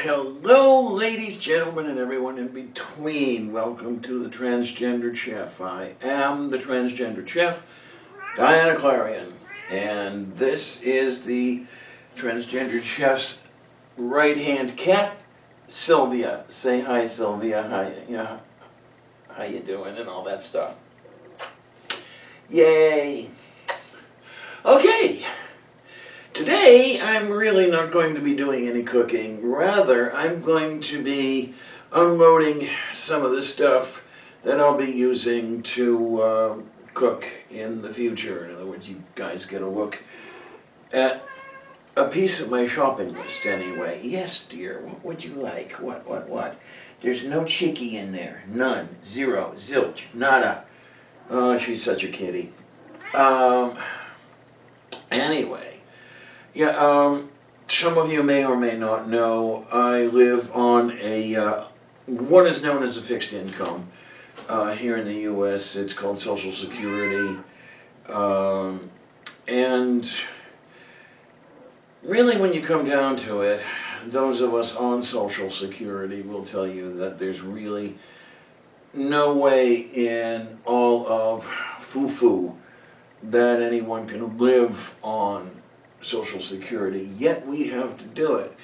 hello, ladies, gentlemen, and everyone in between. Welcome to the Transgendered Chef. I am the Transgendered Chef, Diana Clarion, and this is the Transgendered Chef's right-hand cat, Sylvia. Say hi, Sylvia. Hi, yeah. How you doing and all that stuff. Yay. Okay. Today, I'm really not going to be doing any cooking. Rather, I'm going to be unloading some of the stuff that I'll be using to cook in the future. In other words, you guys get a look at a piece of my shopping list anyway. Yes, dear, what would you like? What? There's no cheeky in there. None. Zero. Zilch. Nada. Oh, she's such a kitty. Anyway. Yeah, some of you may or may not know I live on what is known as a fixed income. Here in the U.S. it's called Social Security. And really when you come down to it, those of us on Social Security will tell you that there's really no way in all of foo-foo that anyone can live on Social Security, yet we have to do it.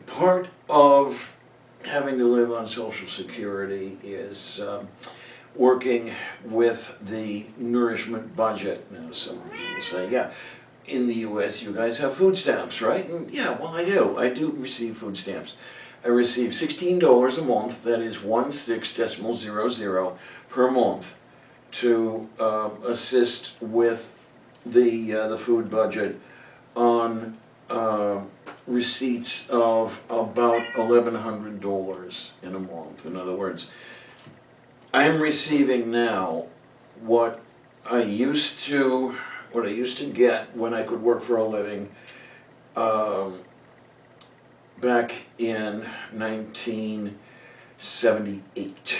Part of having to live on Social Security is working with the nourishment budget. Now, some people say, yeah, in the U.S. you guys have food stamps, right? And yeah, well, I do. I do receive food stamps. I receive $16 a month, that is 16.00 per month, to assist with the food budget on receipts of about $1,100 in a month. In other words, I'm receiving now what I used to get when I could work for a living back in 1978.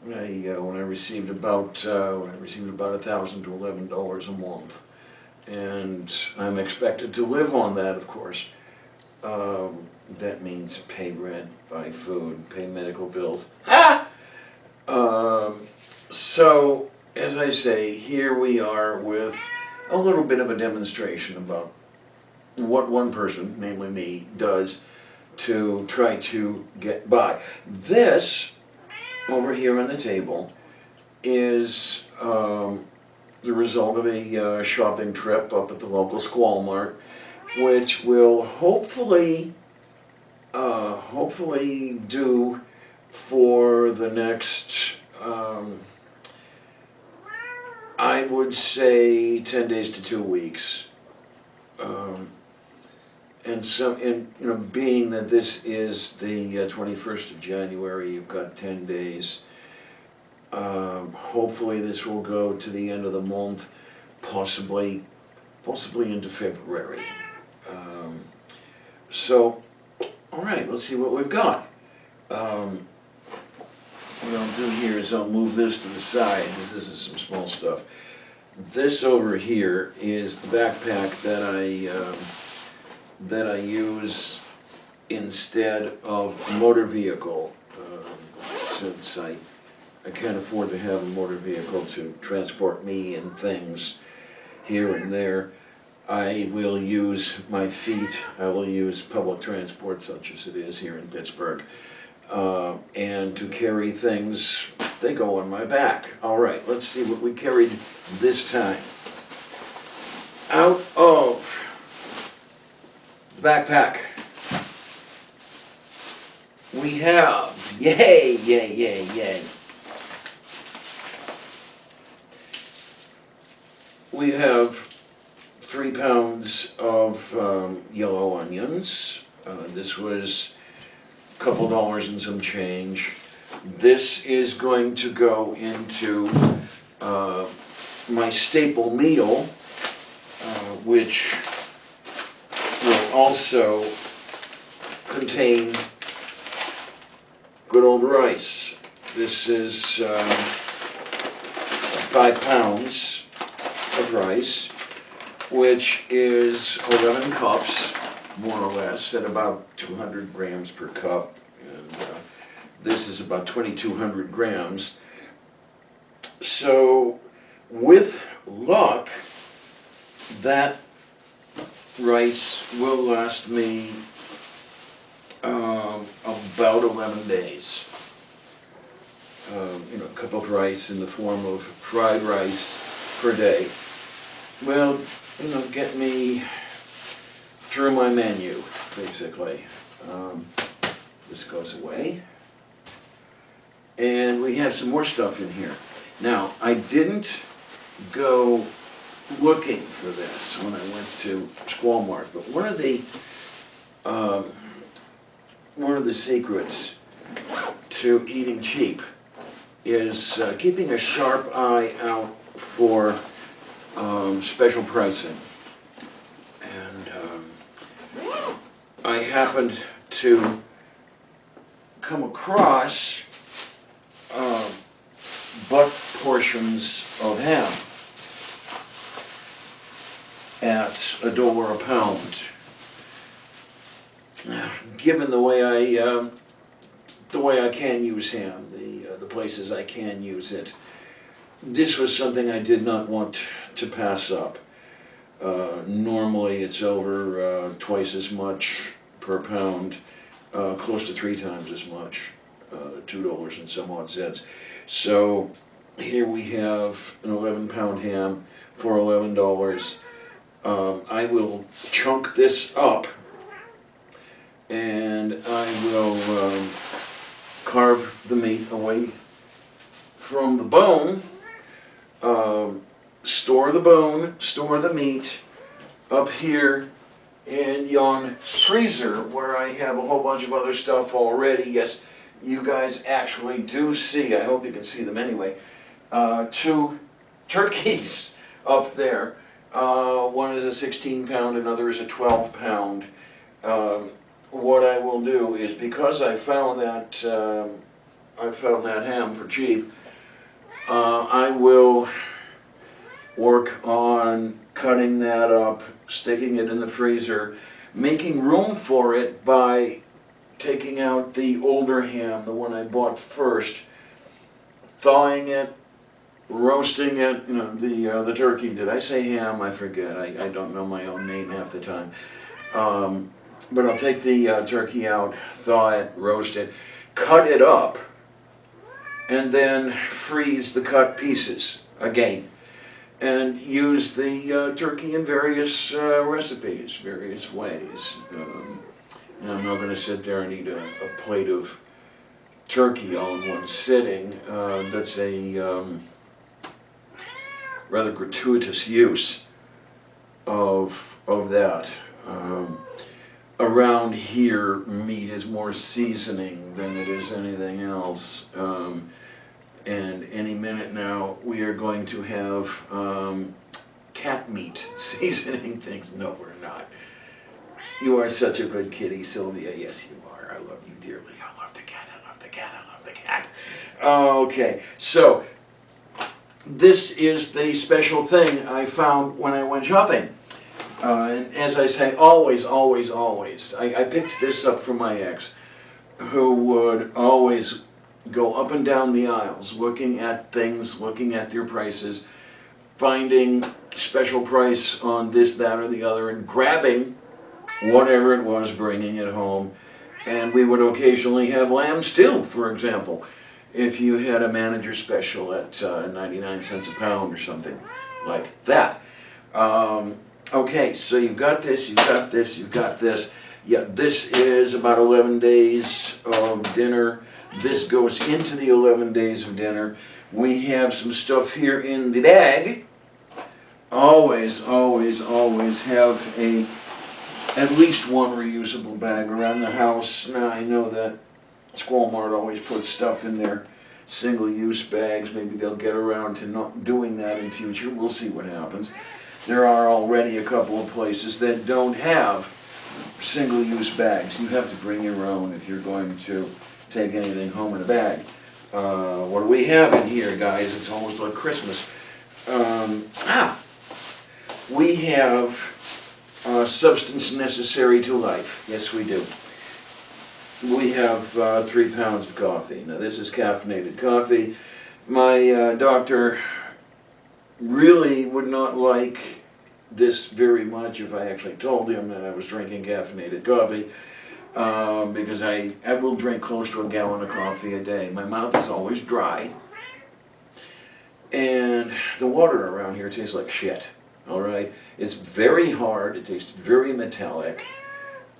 When I received about $1,000 to $1,100 a month. And I'm expected to live on that, of course. That means pay rent, buy food, pay medical bills. So, as I say, here we are with a little bit of a demonstration about what one person, namely me, does to try to get by. This, over here on the table, is the result of a shopping trip up at the local Squall Mart, which will hopefully do for the next, I would say 10 days to 2 weeks. And being that this is the 21st of January, you've got 10 days. Hopefully this will go to the end of the month, possibly into February. So, all right, let's see what we've got. What I'll do here is I'll move this to the side, because this is some small stuff. This over here is the backpack that I use instead of a motor vehicle, since I can't afford to have a motor vehicle to transport me and things here and there. I will use my feet. I will use public transport such as it is here in Pittsburgh. And to carry things, they go on my back. All right, let's see what we carried this time. Out of the backpack, we have, yay, we have 3 pounds of yellow onions. This was a couple dollars and some change. This is going to go into my staple meal, which will also contain good old rice. This is 5 pounds of rice, which is 11 cups more or less, at about 200 grams per cup. And this is about 2,200 grams. So with luck, that rice will last me about 11 days. A cup of rice in the form of fried rice per day will, get me through my menu, basically. This goes away. And we have some more stuff in here. Now, I didn't go looking for this when I went to Walmart, but one of the secrets to eating cheap is keeping a sharp eye out for special pricing. And I happened to come across butt portions of ham at $1 a pound. Given the way I can use ham, the places I can use it, this was something I did not want to pass up. Normally it's over twice as much per pound, close to 3 times as much, $2 and some odd cents. So here we have an 11-pound ham for $11. I will chunk this up and I will carve the meat away from the bone, store the meat up here in yon freezer where I have a whole bunch of other stuff already. Yes, you guys actually do see, I hope you can see them anyway, 2 turkeys up there. One is a 16-pound, another is a 12-pound. What I will do is, because I found that ham for cheap, I will work on cutting that up, sticking it in the freezer, making room for it by taking out the older ham, the one I bought first, thawing it, roasting it, the turkey. Did I say ham? I forget. I don't know my own name half the time. But I'll take the turkey out, thaw it, roast it, cut it up, and then freeze the cut pieces again. And use the turkey in various recipes, various ways. And I'm not going to sit there and eat a plate of turkey all in one sitting. That's a rather gratuitous use of that. Around here, meat is more seasoning than it is anything else. And any minute now, we are going to have cat meat seasoning things. No, we're not. You are such a good kitty, Sylvia. Yes, you are. I love you dearly. I love the cat. I love the cat. I love the cat. Okay, so this is the special thing I found when I went shopping. And as I say, always, always, always. I picked this up from my ex, who would always go up and down the aisles, looking at things, looking at their prices, finding special price on this, that, or the other, and grabbing whatever it was, bringing it home. And we would occasionally have lamb stew, for example, if you had a manager special at 99 cents a pound or something like that. Okay, so you've got this, you've got this, you've got this. Yeah, this is about 11 days of dinner. This goes into the 11 days of dinner. We have some stuff here in the bag. Always, always, always have at least one reusable bag around the house. Now, I know that Walmart always puts stuff in their single-use bags. Maybe they'll get around to not doing that in future. We'll see what happens. There are already a couple of places that don't have single-use bags. You have to bring your own if you're going to take anything home in a bag. What do we have in here, guys? It's almost like Christmas. We have substance necessary to life. Yes, we do. We have 3 pounds of coffee. Now, this is caffeinated coffee. My doctor really would not like this very much if I actually told him that I was drinking caffeinated coffee, because I will drink close to a gallon of coffee a day. My mouth is always dry, and the water around here tastes like shit. All right, it's very hard. It tastes very metallic,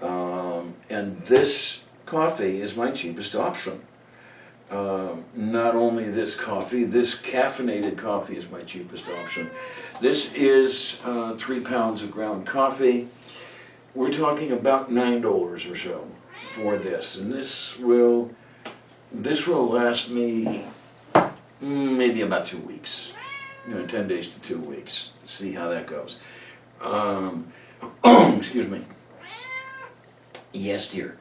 and this coffee is my cheapest option. Not only this coffee, this caffeinated coffee is my cheapest option. This is 3 pounds of ground coffee. We're talking about $9 or so for this, and this will last me maybe about 2 weeks. 10 days to 2 weeks. See how that goes. Excuse me. Yes, dear.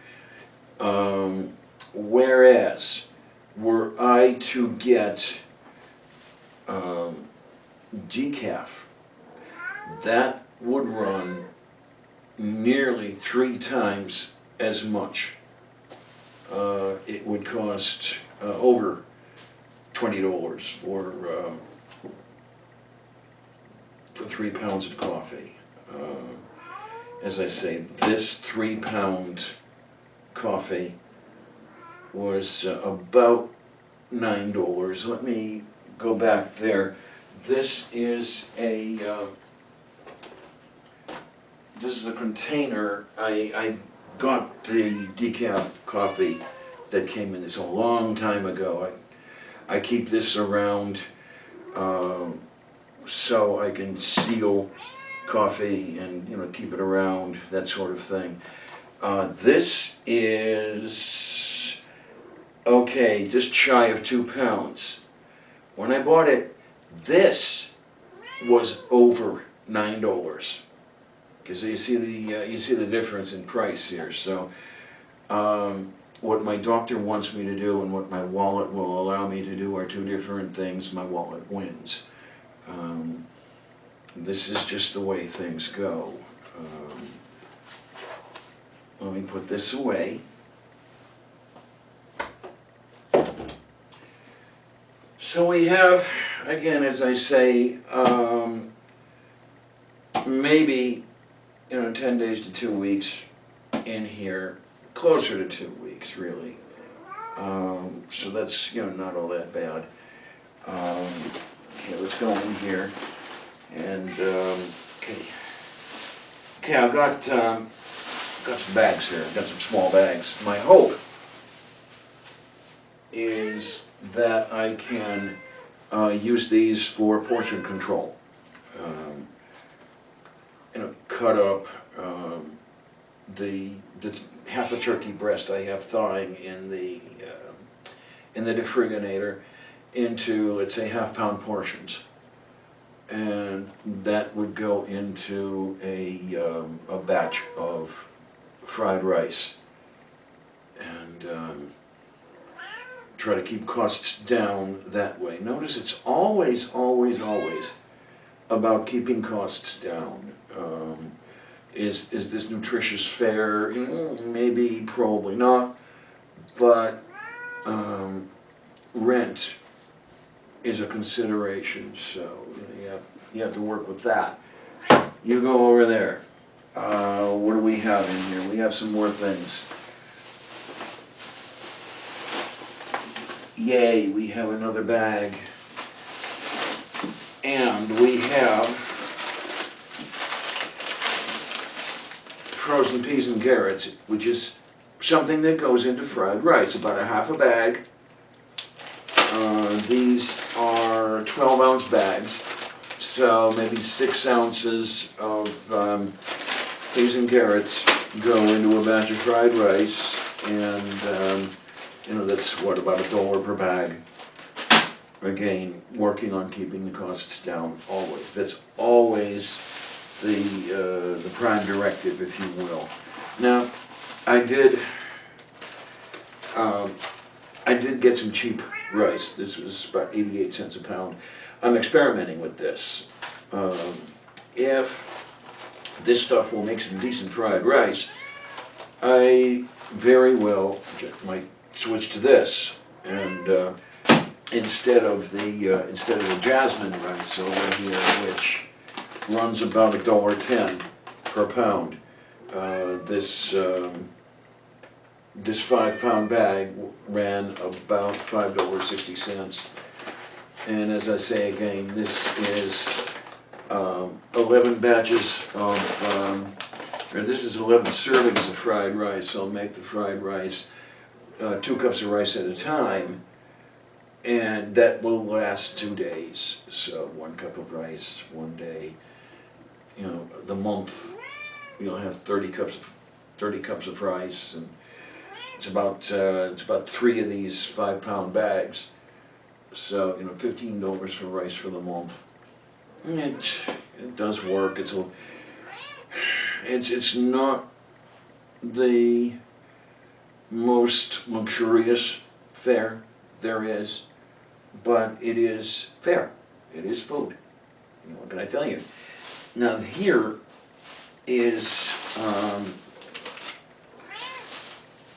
Whereas, were I to get decaf, that would run nearly 3 times as much. It would cost over $20 for 3 pounds of coffee. As I say, this 3 pound coffee was about $9. Let me go back there. This is a container. I got the decaf coffee that came in this a long time ago. I keep this around so I can seal coffee and keep it around, that sort of thing. This is okay, just shy of 2 pounds. When I bought it, this was over $9. Okay, so you see the difference in price here. So what my doctor wants me to do and what my wallet will allow me to do are 2 different things. My wallet wins. This is just the way things go. Let me put this away. So we have, again, as I say, maybe 10 days to 2 weeks in here, closer to 2 weeks, really. So that's not all that bad. Okay, let's go in here, and okay, I've got some bags here. I've got some small bags. My hope is that I can use these for portion control. Cut up the half a turkey breast I have thawing in the defibrinator into, let's say, half-pound portions, and that would go into a batch of fried rice, and try to keep costs down that way. Notice it's always about keeping costs down. Is this nutritious fare? Maybe, probably not, but rent is a consideration, so you have to work with that. You go over there. What do we have in here? We have some more things. Yay, we have another bag. And we have frozen peas and carrots, which is something that goes into fried rice, about a half a bag. These are 12-ounce bags, so maybe 6 ounces of peas and carrots go into a batch of fried rice, and that's what, about $1 per bag. Again, working on keeping the costs down always. That's always the prime directive, if you will. Now, I did get some cheap rice. This was about 88 cents a pound. I'm experimenting with this. If this stuff will make some decent fried rice, I very well might switch to this, and instead of the jasmine rice over here, which runs about $1.10 per pound. This 5-pound bag ran about $5.60, and as I say again, this is 11 batches of, or this is 11 servings of fried rice. I'll make the fried rice 2 cups of rice at a time, and that will last 2 days. So 1 cup of rice, 1 day. You know, the month you'll have 30 cups of rice, and it's about 3 of these 5-pound bags. So you know, $15 for rice for the month. It does work. It's not the most luxurious fare there is, but it is fair. It is food. You know, what can I tell you? Now here is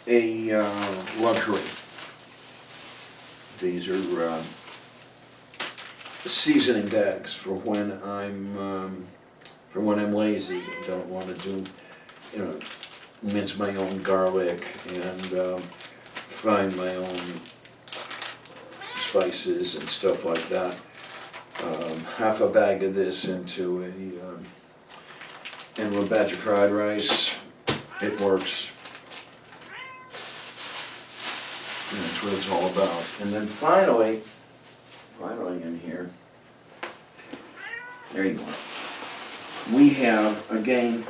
a luxury. These are seasoning bags for when I'm lazy and don't want to do, you know, mince my own garlic and find my own spices and stuff like that. Half a bag of this into a batch of fried rice. It works. And that's what it's all about. And then finally in here, there you go. We have, again,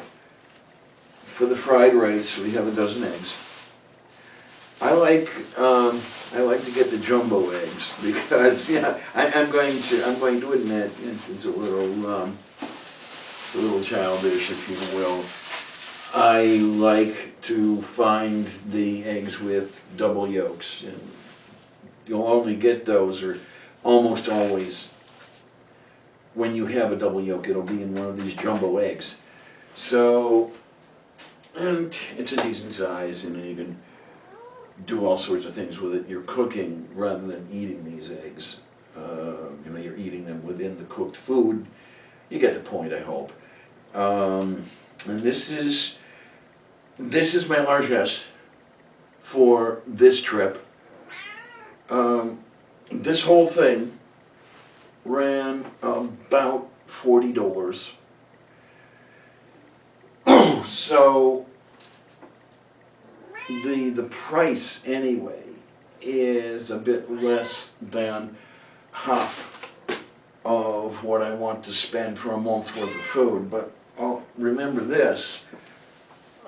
for the fried rice, we have a dozen eggs. I like to get the jumbo eggs because, yeah, I'm going to admit it's a little childish, if you will. I like to find the eggs with double yolks, and you'll only get those, or almost always, when you have a double yolk, it'll be in one of these jumbo eggs. So, and it's a decent size, and you can do all sorts of things with it. You're cooking rather than eating these eggs. You know, you're eating them within the cooked food. You get the point, I hope. And this is my largesse for this trip. This whole thing ran about $40. So the price anyway is a bit less than half of what I want to spend for a month's worth of food. But remember this,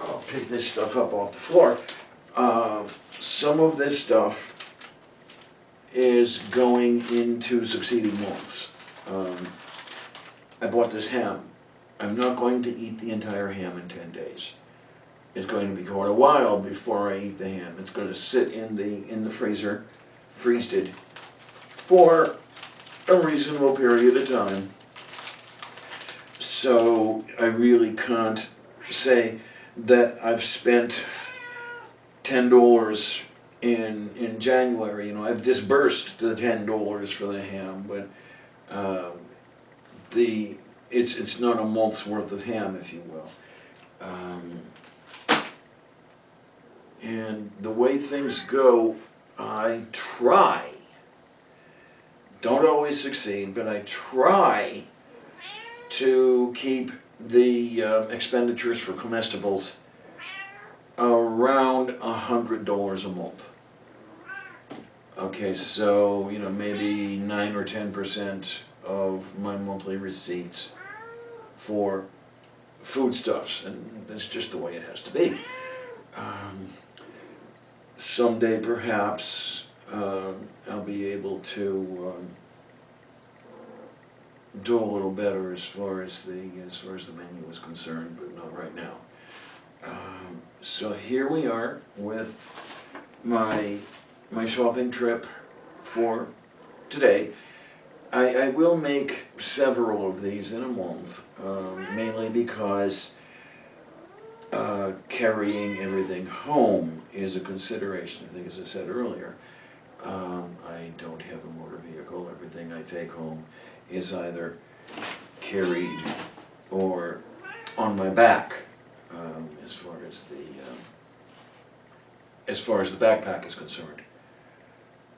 I'll pick this stuff up off the floor. Some of this stuff is going into succeeding months. I bought this ham. I'm not going to eat the entire ham in 10 days. It's going to be quite a while before I eat the ham. It's going to sit in the freezer, freezed for a reasonable period of time. So I really can't say that I've spent $10 in January. You know, I've disbursed the $10 for the ham, but it's not a month's worth of ham, if you will. And the way things go, I try, don't always succeed, but I try to keep the expenditures for comestibles around $100 a month. Okay, so, you know, maybe 9 or 10% of my monthly receipts for foodstuffs, and that's just the way it has to be. Someday, perhaps, I'll be able to do a little better as far as the menu is concerned, but not right now. So here we are with my shopping trip for today. I will make several of these in a month, mainly because carrying everything home is a consideration. I think, as I said earlier, I don't have a motor vehicle. Everything I take home is either carried or on my back, as far as the backpack is concerned.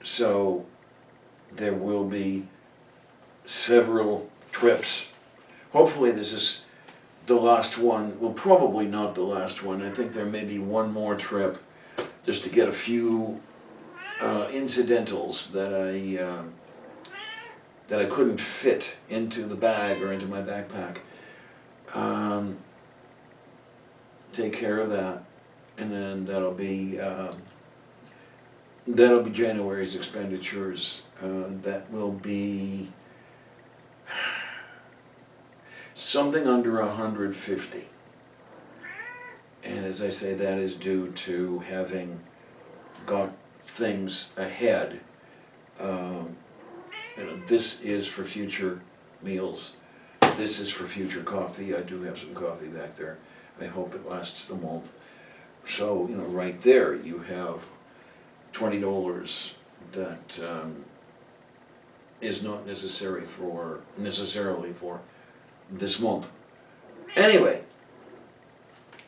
So there will be several trips. Hopefully this is the last one. Well, probably not the last one. I think there may be one more trip just to get a few incidentals that I couldn't fit into the bag or into my backpack. Take care of that, and then that'll be January's expenditures. That will be something under 150. And as I say, that is due to having got things ahead. This is for future meals. This is for future coffee. I do have some coffee back there. I hope it lasts the month. So, right there you have $20 that is not necessarily for this month. Anyway,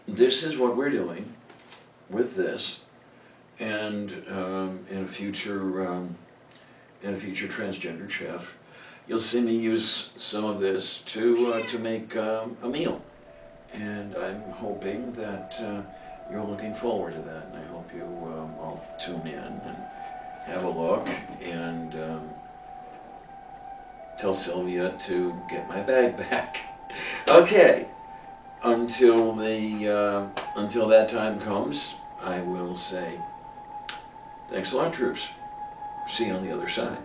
this is what we're doing with this, and in a future Transgendered Chef, you'll see me use some of this to make a meal, and I'm hoping that you're looking forward to that, and I hope you all tune in and have a look, and tell Sylvia to get my bag back. Okay, until that time comes, I will say thanks a lot, troops. See you on the other side.